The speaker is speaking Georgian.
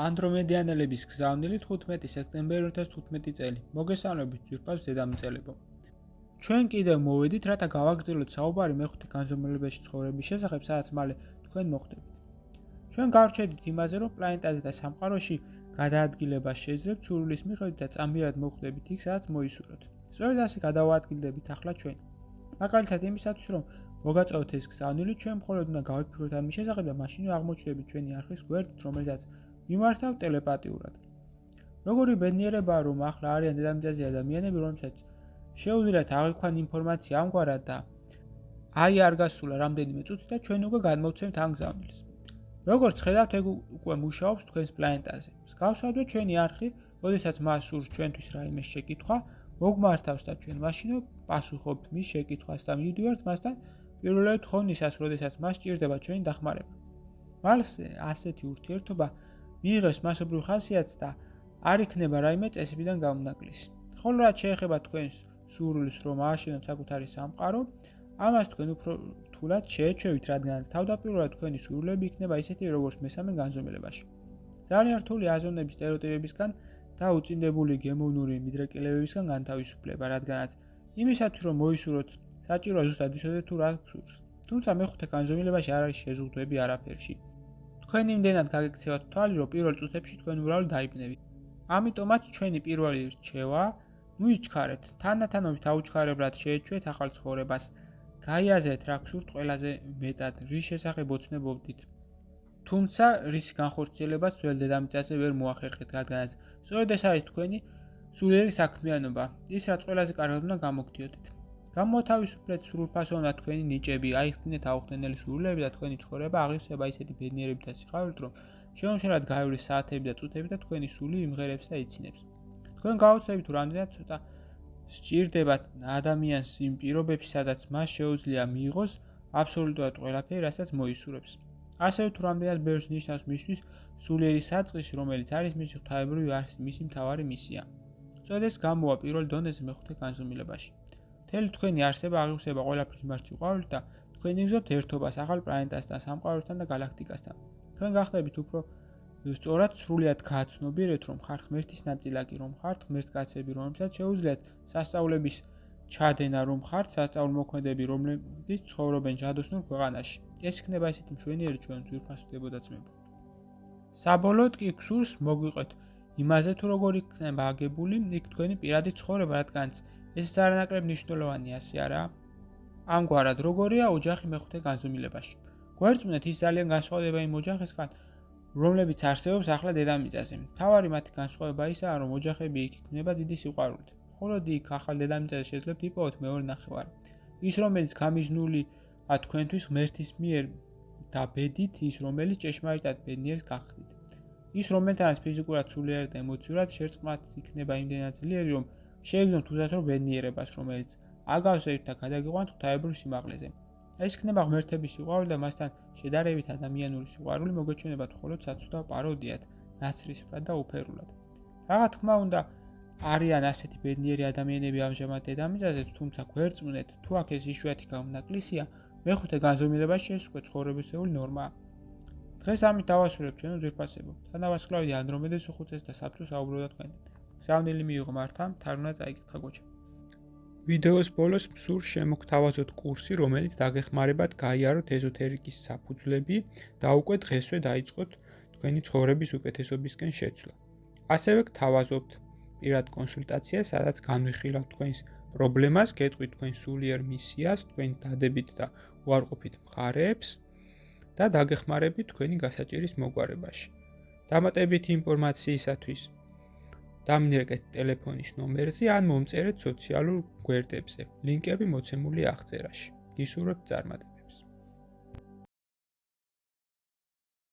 ანდრომედიანელების გზავნილი 15 სექტემბერი 2015 წელი. მოგესალმებით ძვირფას დედამიწელებო. ჩვენ კიდევ მოვედით, რათა გავაგრძელოთ საუბარი მეხუთე განზომილებაში ცხოვრების შესახებ, სადაც მალე თქვენ მოხვდებით. ჩვენ გავრჩედით იმაზე, რომ პლანეტაზე და სამყაროში გადაადგილებას შეძლებთ სურვილის მიხედვით და წამიერად მოხვდებით იქ, სადაც მოისურვოთ. სწორედ ასე გადავაადგილდებით ახლა ჩვენ. მაგალითად იმისათვის, რომ მოგაწევთ ეს გზავნილი, ჩვენ მხოლოდ უნდა გავიფიქროთ ამის შესახებ და მაშინვე აღმოჩნდებით ჩვენი არხის გვერდით, რომელსაც მიმართავთ ტელეპათიურად. როგორი ბედნიერებაა, რომ ახლა არიან დედამიწაზე ადამიანები, რომლებსაც შეუძლიათ აღვიქვან ინფორმაცია ამგვარად და აი არ გასულა რამდენიმე წუთი და ჩვენ უკვე გადმოვცემთ ამ გზავნილს. როგორც ხედავთ, ეგ უკვე მუშაობს თქვენს პლანეტაზე. მსგავსადვე ჩვენი არხი, როდესაც მას სურს ჩვენთვის რაიმე შეკითხვა, მოგმართავს და ჩვენ მაშინვე პასუხობთ მის შეკითხვას და მივდივართ მასთან პირველივე თხოვნისას, როდესაც მას სჭირდება ჩვენი დახმარება. მალე ასეთი ურთიერთობა მიიღებს მასობრივ ხასიათს და არ იქნება რაიმე წესებიდან გამონაკლისი. ხოლო რაც შეეხება თქვენს სურვილს, რომ ააშენოთ საკუთარი სამყარო, ამას თქვენ უფრო რთულად შეეჩვევით, რადგანაც თავდაპირველად თქვენი სურვილები იქნება ისეთი, როგორც მესამე განზომილებაში. ძალიან რთული აზროვნების სტერეოტიპებისგან და უწინდებული გემოვნური მიდრეკილებებისგან განთავისუფლება, რადგანაც იმისათვის, რომ მოისურვოთ, საჭიროა ზუსტად ვიცოდეთ თუ რა გსურს. თუმცა მეხუთე განზომილებაში არ არის შეზღუდვები არაფერში. თქვენ იმდენად გაგექცევათ თვალი, რომ პირველ წუთებში თქვენ უბრალოდ დაიბნებით. ამიტომაც ჩვენი პირველი რჩევა, იჩქარეთ, თანდათანობით აუჩქარებლად შეეჩვეთ ახალ ცხოვრებას. გაიაზრეთ რა გსურთ ყველაზე მეტად, რის შესახებ ოცნებობდით. თუმცა რის განხორციელებაც ძველ დედამიწაზე ვერ მოახერხეთ, რადგანაც სწორედ ეს არის თქვენი სულიერი საქმიანობა, ის რაც ყველაზე კარგად უნდა გამოგდიოდეთ. გამოთავისუფლეთ სრულფასოვნად თქვენი ნიჭები, აიხსნეთ აუხსნელი სურვილები და თქვენი ცხოვრება აღივსება ისეთი ბედნიერებით და სიხარულით, რომ შეუმჩნევლად გაივლის საათები და წუთები და თქვენი სული იმღერებს და იცინებს. თქვენ გაოცდებით, თუ რამდენად ცოტა სჭირდებათ ადამიანს იმ პირობებში, სადაც მას შეუძლია მიიღოს აბსოლუტურად ყველაფერი, რასაც მოისურვებს. ასევე თუ რამდენად ბევრს ნიშნავს მისთვის სულიერი საწყისი, რომელიც არის მისი ღვთაებრივი არსი, მისი მთავარი მისია. სწორედ ეს გამოვა პირველ დონეზე მეხუთე განზომილებაში. მთელი თქვენი არსება აღიქვსება ყველაფრის მიმართ სიყვარულით და თქვენ იგზავთ ერთობას ახალ პლანეტასთან, სამყაროსთან და გალაქტიკასთან. თქვენ გახდებით უფრო სწორად სრულიად გააცნობიერეთ, რომ ხართ ღმერთის ნაწილაკი, რომ ხართ ღმერთკაცები, რომლებსაც შეუძლიათ სასწაულების ჩადენა, რომ ხართ სასწაულმოქმედები, რომლებიც ცხოვრობენ ჯადოსნურ ქვეყანაში. ეს იქნება ისეთი მშვენიერი ჩვენ ძვირფასო დებოდაცმებო. საბოლოოდ კი გსურს მოგვიყვეთ იმაზე, თუ როგორ იქნება აგებული იქ თქვენი პირადი ცხოვრება, რადგანაც ეს არანაკლებ მნიშვნელოვანი, ასე არაა? ამგვარად, როგორია ოჯახი მეხუთე განზომილებაში? გვერწმუნეთ, ის ძალიან განსხვავდება იმ ოჯახისგან, რომლებიც არსებობს ახლა დედამიწაზე. მთავარი მათი განსხვავება ისაა, რომ ოჯახები იქ იქმნება დიდი სიყვარულით. მხოლოდ იქ ახალ დედამიწაზე შეძლებთ იპოვოთ მეორე ნახევარი. ის, რომელიც გამიზნულია თქვენთვის ღმერთის მიერ და ბედით, ის, რომელიც ჭეშმარიტად ბედნიერს გახდით. ის, რომელთანაც ფიზიკურად, სულიერად და ემოციურად შერწყმაც იქნება იმდენად ძლიერი, რომ შეეგზნოთ უსასრულო ბედნიერებას, რომელიც აგავსებით და გადაგიყვანთ ღვთაებრივ სიმაღლეზე. ეს იქნება ღმერთების სიყვარული და მასთან შედარებით ადამიანური სიყვარული მოგეჩვენებათ მხოლოდ საცუდა პაროდიად, ნაცრისფრად და უფერულად. რა თქმა უნდა, არიან ასეთი ბედნიერი ადამიანები ამჟამად დედამიწაზე, თუმცა გვერწმუნეთ, თუ აქ ეს იშვიათი გამონაკლისია, მეხუთე განზომილებაში ეს უკვე ცხოვრებისეული ნორმაა. დღეს ამით დავასრულებ ჩვენო ძვირფასებო. თანავარსკვლავედი ანდრომედეს უხუცეს და საბჭოს აუბრალდა თქვენთან. გზავნილი მიიღო მართამ, თარგმნა წაიკითხა გოჩა. ვიდეოს ბოლოს მსურს შემოგთავაზოთ კურსი, რომელიც დაგეხმარებათ გაიაროთ ეზოთერიკის საფუძვლები და უკვე დღესვე დაიწყოთ თქვენი ცხოვრების უკეთესობისკენ შეცვლა. ასევე გთავაზობთ პირად კონსულტაციას, სადაც განვიხილავთ თქვენს პრობლემას, გეტყვით თქვენ სულიერ მისიას, თქვენი დადებით და უარყოფით მხარეებს და დაგეხმარებით თქვენი გასაჭირის მოგვარებაში. დამატებითი ინფორმაციისათვის დამინერგეთ ტელეფონის ნომერზე ან მომწერეთ სოციალურ გვერდებზე. ლინკები მოცემულია აღწერაში. გისურვებთ წარმატებას.